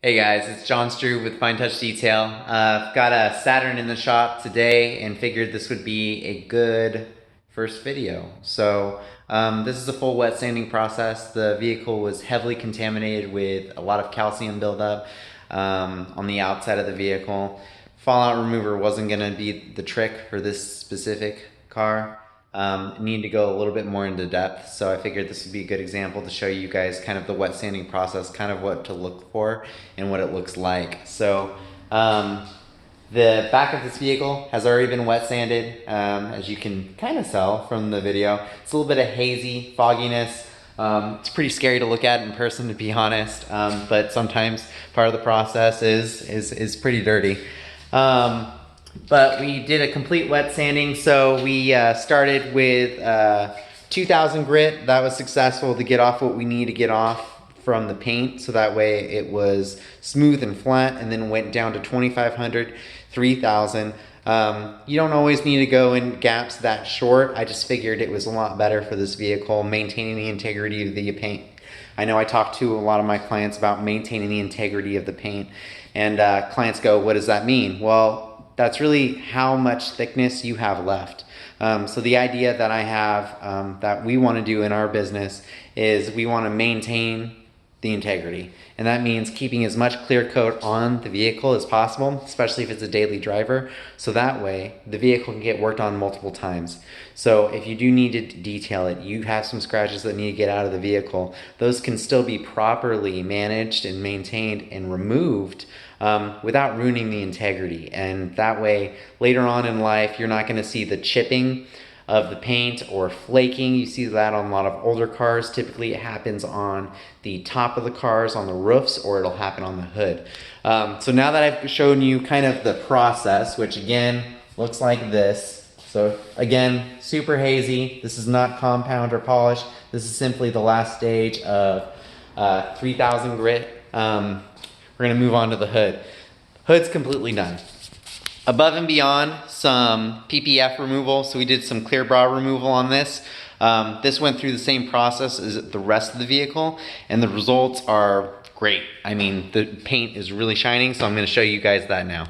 Hey guys, it's John Struve with Fine Touch Detail. I've got a Saturn in the shop today and figured this would be a good first video. This is a full wet sanding process. The vehicle was heavily contaminated with a lot of calcium buildup on the outside of the vehicle. Fallout remover wasn't going to be the trick for this specific car. Need to go a little bit more into depth, so I figured this would be a good example to show you guys kind of the wet sanding process, kind of what to look for and what it looks like. The back of this vehicle has already been wet sanded, as you can kind of tell from the video. It's a little bit of hazy fogginess. It's pretty scary to look at in person, to be honest, but sometimes part of the process is pretty dirty. But we did a complete wet sanding, so we started with 2000 grit. That was successful to get off what we need to get off from the paint, so that way it was smooth and flat, and then went down to 2500, 3000. You don't always need to go in gaps that short. I just figured it was a lot better for this vehicle, maintaining the integrity of the paint. I know I talk to a lot of my clients about maintaining the integrity of the paint, and clients go, what does that mean? Well, that's really how much thickness you have left. So the idea that I have, that we want to do in our business, is we want to maintain the integrity. And that means keeping as much clear coat on the vehicle as possible, especially if it's a daily driver. So that way the vehicle can get worked on multiple times. So if you do need to detail it, you have some scratches that need to get out of the vehicle, those can still be properly managed and maintained and removed without ruining the integrity. And that way, later on in life, you're not going to see the chipping of the paint or flaking. You see that on a lot of older cars. Typically it happens on the top of the cars, on the roofs, or it'll happen on the hood. So now that I've shown you kind of the process, which again looks like this. So again, super hazy. This is not compound or polish. This is simply the last stage of 3000 grit. We're gonna move on to the hood. Hood's completely done. Above and beyond, some PPF removal. So we did some clear bra removal on this. This went through the same process as the rest of the vehicle, and the results are great. I mean, the paint is really shining, so I'm gonna show you guys that now.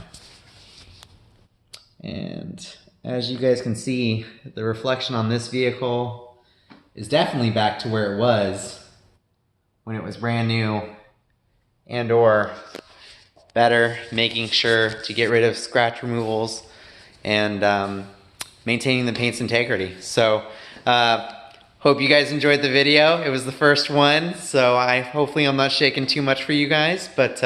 And as you guys can see, the reflection on this vehicle is definitely back to where it was when it was brand new, and or better, making sure to get rid of scratch removals and maintaining the paint's integrity. So hope you guys enjoyed the video. It was the first one, so hopefully I'm not shaking too much for you guys, but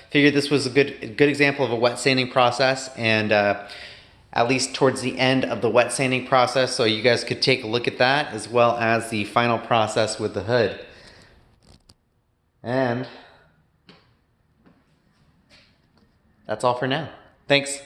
figured this was a good example of a wet sanding process, and at least towards the end of the wet sanding process, so you guys could take a look at that, as well as the final process with the hood. And that's all for now. Thanks.